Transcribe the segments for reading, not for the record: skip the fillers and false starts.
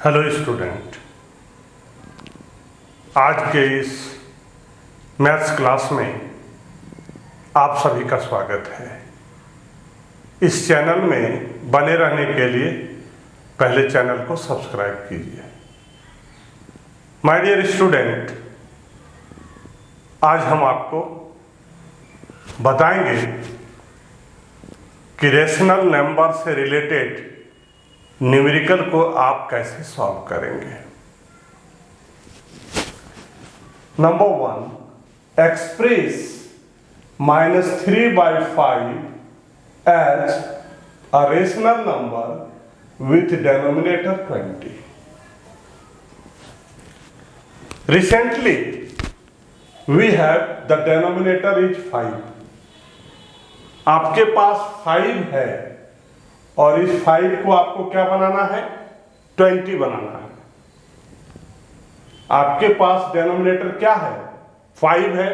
Hello student, आज के इस मैथ्स क्लास में आप सभी का स्वागत है। इस चैनल में बने रहने के लिए पहले चैनल को सब्सक्राइब कीजिए। माय डियर स्टूडेंट, आज हम आपको बताएंगे कि रेशनल नंबर से रिलेटेड न्यूमेरिकल को आप कैसे सॉल्व करेंगे। Number 1, express -3/5 as a rational number with denominator 20। Recently we have the denominator is 5। आपके पास 5 है और इस 5 को आपको क्या बनाना है, 20 बनाना है। आपके पास डेनोमिनेटर क्या है, 5 है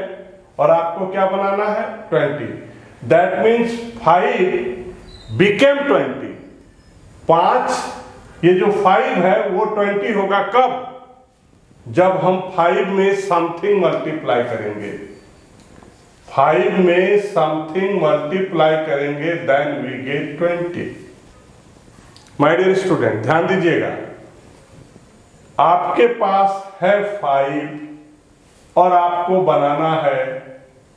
और आपको क्या बनाना है, 20। That means 5 became 20। 5, ये जो 5 है वो 20 होगा कब, जब हम 5 में समथिंग मल्टीप्लाई करेंगे। 5 में समथिंग मल्टीप्लाई करेंगे, then we get 20। My dear student, ध्यान दीजिएगा, आपके पास है 5 और आपको बनाना है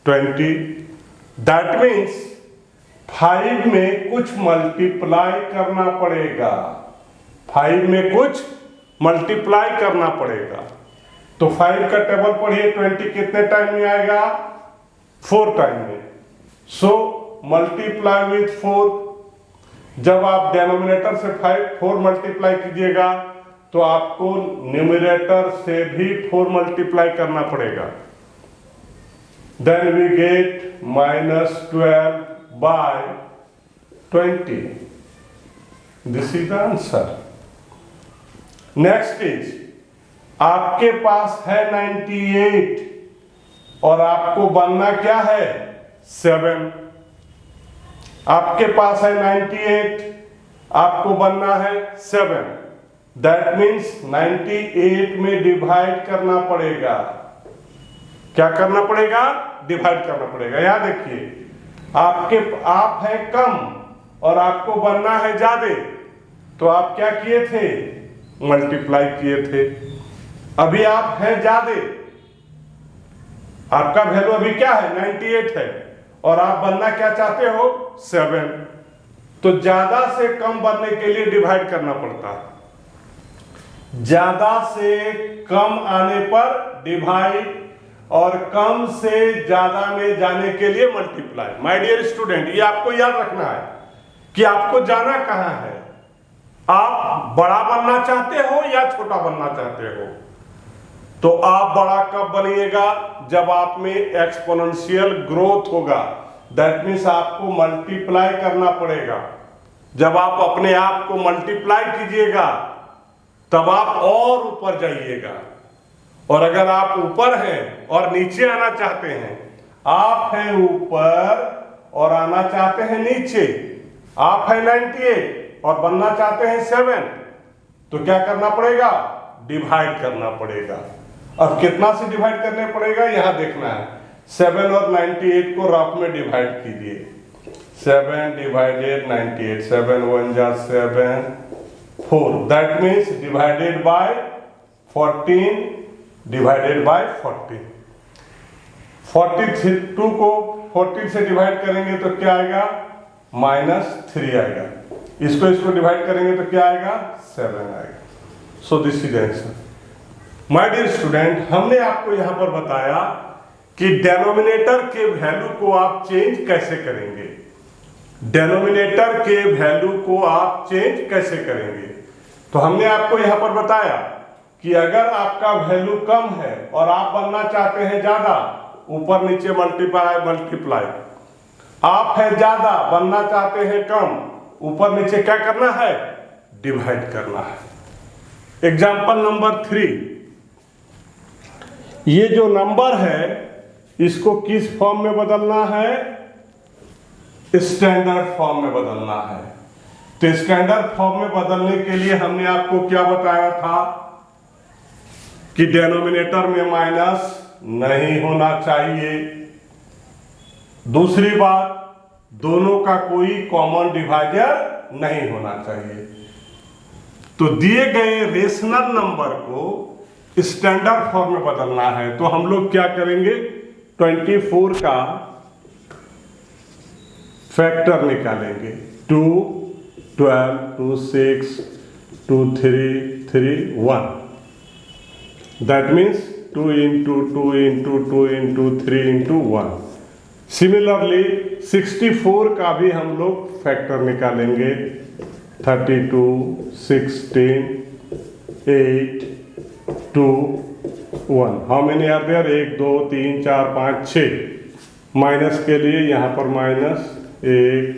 20। दैट मीन्स 5 में कुछ मल्टीप्लाई करना पड़ेगा। 5 में कुछ मल्टीप्लाई करना पड़ेगा। तो 5 का टेबल पढ़िए, 20 कितने टाइम में आएगा, 4 टाइम में। So multiply with 4। जब आप डेनोमिनेटर से 4 मल्टीप्लाई कीजिएगा तो आपको न्यूमरेटर से भी 4 मल्टीप्लाई करना पड़ेगा। Then we get -12/20। This is the answer. Next is, आपके पास है 98 और आपको बनना क्या है, 7। आपके पास है 98, आपको बनना है 7। दैट मीन्स 98 में डिवाइड करना पड़ेगा। क्या करना पड़ेगा, डिवाइड करना पड़ेगा। यहां देखिए, आप है कम और आपको बनना है ज्यादा, तो आप क्या किए थे, मल्टीप्लाई किए थे। अभी आप है ज्यादा, आपका वैल्यू अभी क्या है, 98 है और आप बनना क्या चाहते हो, 7। तो ज्यादा से कम बनने के लिए डिवाइड करना पड़ता है। ज्यादा से कम आने पर डिवाइड और कम से ज्यादा में जाने के लिए मल्टीप्लाई। माय डियर स्टूडेंट, ये आपको याद रखना है कि आपको जाना कहां है। आप बड़ा बनना चाहते हो या छोटा बनना चाहते हो। तो आप बड़ा कब बनिएगा, जब आप में एक्सपोनेंशियल ग्रोथ होगा। दैट मीन्स आपको मल्टीप्लाई करना पड़ेगा। जब आप अपने आप को मल्टीप्लाई कीजिएगा तब आप और ऊपर जाइएगा। और अगर आप ऊपर हैं और नीचे आना चाहते हैं, आप हैं ऊपर और आना चाहते हैं नीचे, आप हैं 98 और बनना चाहते हैं 7, तो क्या करना पड़ेगा, डिवाइड करना पड़ेगा। अब कितना से डिवाइड करने पड़ेगा, यहां देखना है। 7 और 98 को रफ में डिवाइड कीजिए। 7 डिवाइडेड 98, 7 1 जा 7, 4। That means divided by 14, divided by 14। 42 को 14 से डिवाइड करेंगे तो क्या आएगा, -3 आएगा। इसको डिवाइड करेंगे तो क्या आएगा, 7 आएगा। So this is answer. My dear student, हमने आपको यहां पर बताया कि डेनोमिनेटर के वैल्यू को आप चेंज कैसे करेंगे। डेनोमिनेटर के वैल्यू को आप चेंज कैसे करेंगे। तो हमने आपको यहां पर बताया कि अगर आपका वैल्यू कम है और आप बनना चाहते हैं ज्यादा, ऊपर नीचे मल्टीप्लाई। आप है ज्यादा, बनना चाहते हैं कम, ऊपर नीचे क्या करना है, डिवाइड करना है। एग्जाम्पल नंबर 3, ये जो नंबर है इसको किस फॉर्म में बदलना है, स्टैंडर्ड फॉर्म में बदलना है। तो स्टैंडर्ड फॉर्म में बदलने के लिए हमने आपको क्या बताया था कि डिनोमिनेटर में माइनस नहीं होना चाहिए। दूसरी बात, दोनों का कोई कॉमन डिवाइजर नहीं होना चाहिए। तो दिए गए रेशनल नंबर को स्टैंडर्ड फॉर्म में बदलना है, तो हम लोग क्या करेंगे, 24 का फैक्टर निकालेंगे। 2, 12, 2, 6, 2, 3, 3, 1। That means 2 into 2 into 2 into 3 into 1। Similarly 64 का भी हम लोग फैक्टर निकालेंगे। 32, 16, 8, 2, 1। How many are there? 1, 2, 3, 4, 5, 6। Minus के लिए यहाँ पर माइनस 1,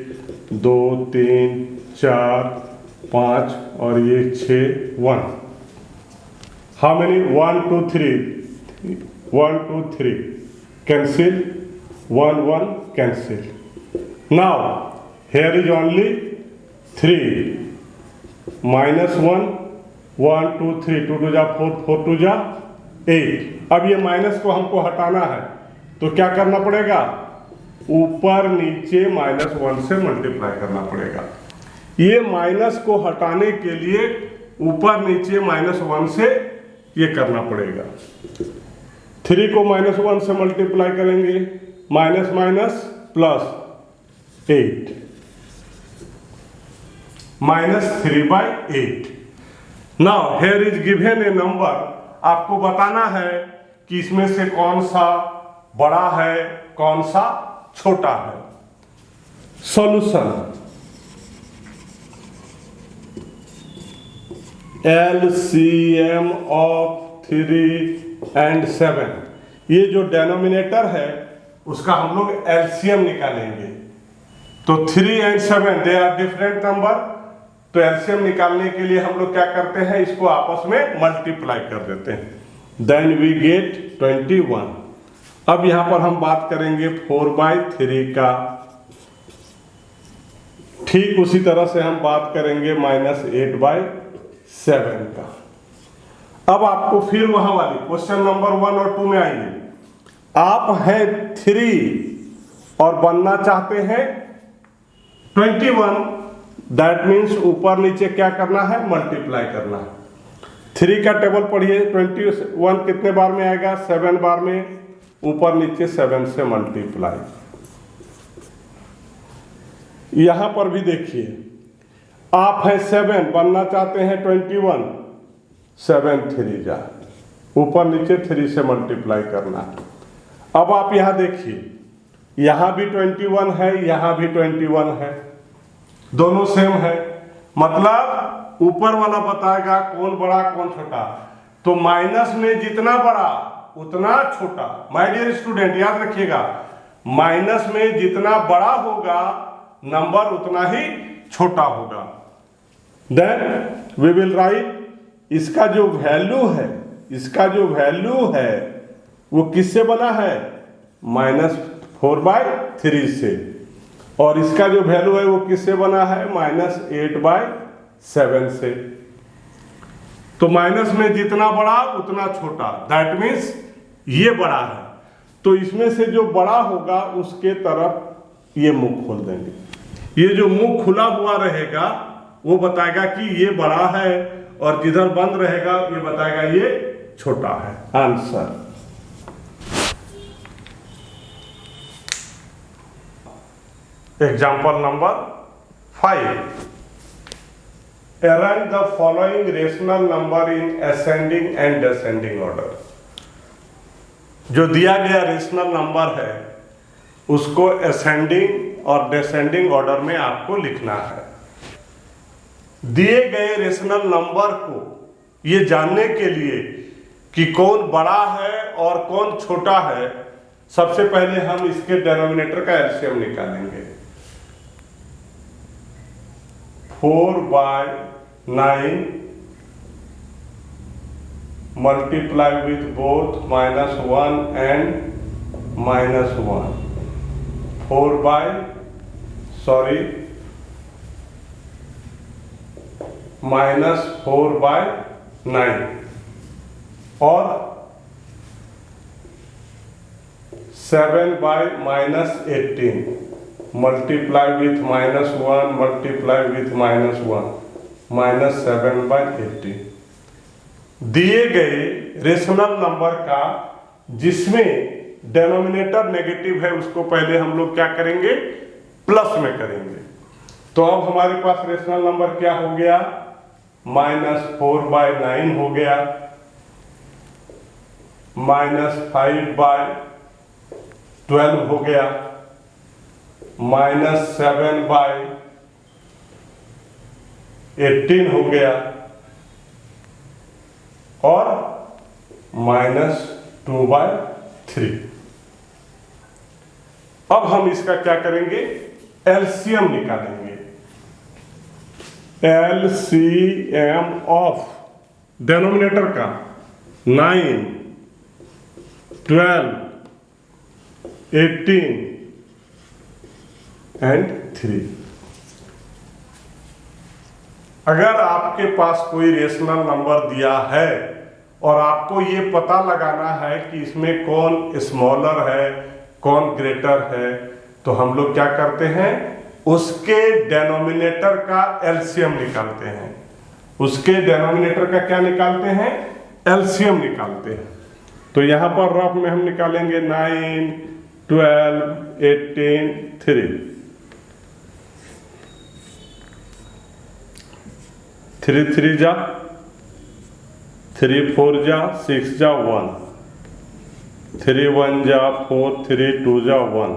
2, 3, 4, 5 और ये 6, 1। How many? 1, 2, 3, 1, 2, 3 cancel, 1, 1 cancel. Now here is only 3 minus 1, 1, 2, 3, 2 2 जा 4, 4 2 जा 8। अब ये माइनस को हमको हटाना है, तो क्या करना पड़ेगा? ऊपर नीचे -1 से मल्टीप्लाई करना पड़ेगा। ये माइनस को हटाने के लिए ऊपर नीचे -1 से ये करना पड़ेगा। 3 को -1 से मल्टीप्लाई करेंगे, minus minus plus 8, -3/8। Now here is given A number. आपको बताना है कि इसमें से कौन सा बड़ा है, कौन सा छोटा है। Solution, LCM of 3 and 7। ये जो डेनोमिनेटर है उसका हम लोग एलसीएम निकालेंगे। तो 3 and 7 they are different number, तो एलसीएम निकालने के लिए हम लोग क्या करते हैं, इसको आपस में मल्टीप्लाई कर देते हैं। Then we get 21। अब यहां पर हम बात करेंगे 4/3 का। ठीक उसी तरह से हम बात करेंगे -8/7 का। अब आपको फिर वहां वाली क्वेश्चन नंबर 1 और 2 में आइए। आप हैं 3 और बनना चाहते हैं 21। दैट मीन्स ऊपर नीचे क्या करना है, मल्टीप्लाई करना है। 3 का टेबल पढ़िए, 21 कितने बार में आएगा, 7 बार में। ऊपर नीचे 7 से मल्टीप्लाई। यहां पर भी देखिए, आप हैं 7, बनना चाहते हैं 21। 7 3 जा, ऊपर नीचे 3 से मल्टीप्लाई करना है। अब आप यहां देखिए, यहां भी 21 है, यहां भी 21 है, दोनों सेम है। मतलब ऊपर वाला बताएगा कौन बड़ा कौन छोटा। तो माइनस में जितना बड़ा उतना छोटा। माय डियर स्टूडेंट, याद रखिएगा, माइनस में जितना बड़ा होगा नंबर उतना ही छोटा होगा। देन वी विल राइट, इसका जो वैल्यू है, इसका जो वैल्यू है वो किससे बना है, -4/3 से। और इसका जो वैल्यू है वो किससे बना है, -8/7 से। तो माइनस में जितना बड़ा उतना छोटा, दैट मीन्स ये बड़ा है, तो इसमें से जो बड़ा होगा उसके तरफ ये मुंह खोल देंगे। ये जो मुंह खुला हुआ रहेगा वो बताएगा कि ये बड़ा है, और जिधर बंद रहेगा ये बताएगा ये छोटा है। Answer example number 5। Arrange the following rational number in ascending and descending order। जो दिया गया रेशनल नंबर है उसको असेंडिंग और डिसेंडिंग ऑर्डर में आपको लिखना है। दिए गए रेशनल नंबर को ये जानने के लिए कि कौन बड़ा है और कौन छोटा है, सबसे पहले हम इसके डिनोमिनेटर का एलसीएम निकालेंगे। 4/9 multiply with both -1 and -1, 4 -4/9 और 7/-18 मल्टीप्लाई विथ -1 मल्टीप्लाई विथ -1 -7/18 दिए गए रेशनल नंबर का जिसमें डेनोमिनेटर नेगेटिव है उसको पहले हम लोग क्या करेंगे, प्लस में करेंगे। तो अब हमारे पास रेशनल नंबर क्या हो गया, -4/9 हो गया, -5/12 हो गया, -7/18 हो गया और -2/3। अब हम इसका क्या करेंगे, एलसीएम निकालेंगे। एलसीएम ऑफ डेनोमिनेटर का 9, 12, 18 एंड 3। अगर आपके पास कोई रेशनल नंबर दिया है और आपको ये पता लगाना है कि इसमें कौन स्मॉलर है कौन ग्रेटर है, तो हम लोग क्या करते हैं, उसके डेनोमिनेटर का एलसीएम निकालते हैं। उसके डेनोमिनेटर का क्या निकालते हैं, एलसीएम निकालते हैं। तो यहां पर रफ में हम निकालेंगे 9, 12, 18, 3। 3 3 जा 3 4 जा 6 जा 1, 3 1 जा 4, 3 2 जा 1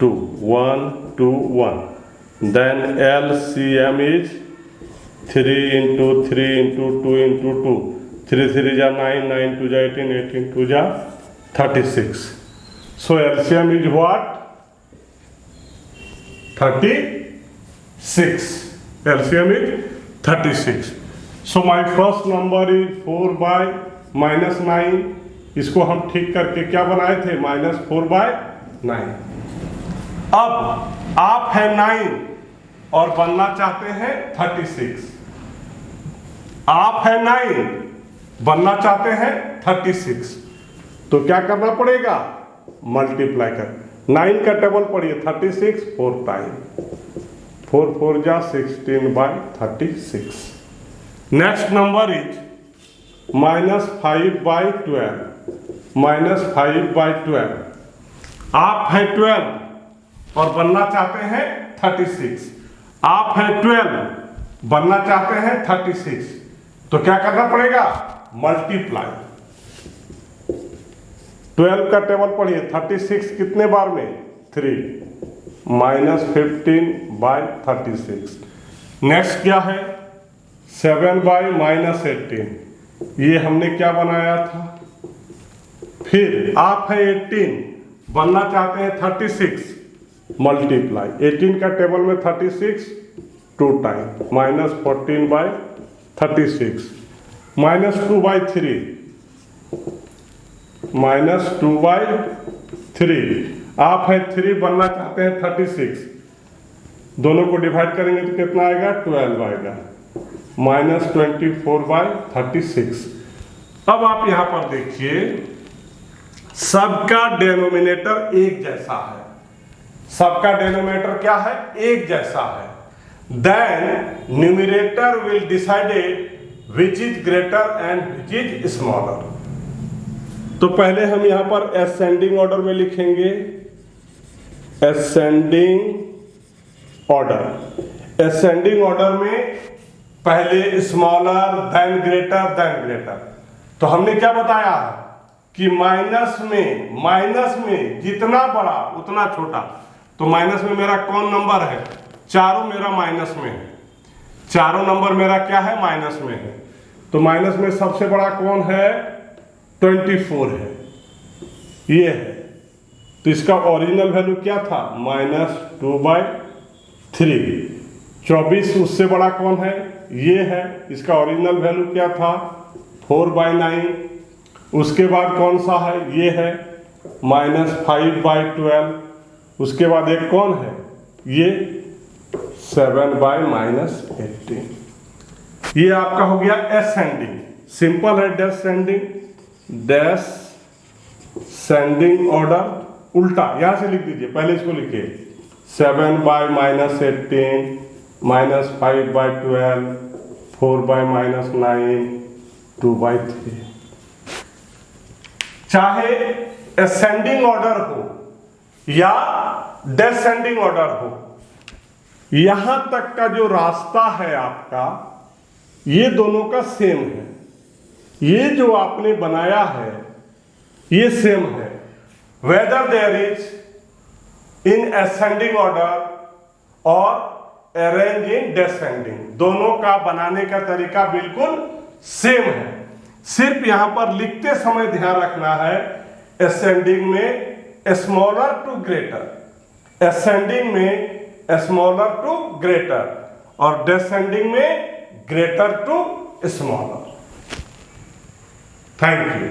2 1 2 1। Then LCM is 3 into 3 into 2 into 2, 3 3 जा 9, 9 2 जा 18, 18 2 जा 36। So LCM is what? 36. LCM is 36. So my first number is 4/-9। इसको हम ठीक करके क्या बनाए थे, -4/9। अब आप है 9 और बनना चाहते हैं 36। आप है 9 बनना चाहते हैं 36, तो क्या करना पड़ेगा, मल्टीप्लाई कर। 9 का टेबल पढ़िए, 36 4 टाइम, 4 4 जा 16/36। Next number is -5/12। -5/12 आप है 12 और बनना चाहते हैं 36। आप है 12 बनना चाहते हैं 36, तो क्या करना पड़ेगा, मल्टीप्लाई। 12 का टेबल पढ़िए, 36 कितने बार में, 3, -15/36। नेक्स्ट क्या है, 7/-18। ये हमने क्या बनाया था। फिर आप है 18 बनना चाहते हैं 36, मल्टीप्लाई। 18 का टेबल में 36 2 टाइम, -14/36, -2/3, -2/3। आप है 3 बनना चाहते हैं 36, दोनों को डिवाइड करेंगे तो कितना आएगा, 12 आएगा, -24/36। अब आप यहां पर देखिए, सबका डेनोमिनेटर एक जैसा है। सबका डेनोमिनेटर क्या है, एक जैसा है। Then numerator will decided which is greater and which is smaller. तो पहले हम यहां पर असेंडिंग ऑर्डर में लिखेंगे, असेंडिंग ऑर्डर। असेंडिंग ऑर्डर में पहले स्मॉलर देन ग्रेटर। तो हमने क्या बताया कि माइनस में जितना बड़ा उतना छोटा। तो माइनस में मेरा कौन नंबर है, चारों मेरा माइनस में है, चारों नंबर मेरा क्या है, माइनस में है। तो माइनस में सबसे बड़ा कौन है, 24 है, ये है। तो इसका ओरिजिनल वैल्यू क्या था, -2/3। 24 उससे बड़ा कौन है, ये है, इसका ओरिजिनल वैल्यू क्या था, 4/9। उसके बाद कौन सा है, ये है, -5/12। उसके बाद एक कौन है, ये 7/-18। ये आपका हो गया असेंडिंग, सिंपल है डेसेंडिंग ऑर्डर, उल्टा यहां से लिख दीजिए, पहले इसको लिखिए 7/-18 -5/12 4/-9 2/3। चाहे असेंडिंग ऑर्डर हो या डिसेंडिंग ऑर्डर हो, यहां तक का जो रास्ता है आपका, ये दोनों का सेम है। ये जो आपने बनाया है ये सेम है, whether there is in ascending order और अरेंज इन डिसेंडिंग, दोनों का बनाने का तरीका बिल्कुल सेम है। सिर्फ यहां पर लिखते समय ध्यान रखना है, असेंडिंग में स्मॉलर टू ग्रेटर, असेंडिंग में स्मॉलर टू ग्रेटर और डिसेंडिंग में greater to smaller. Thank you.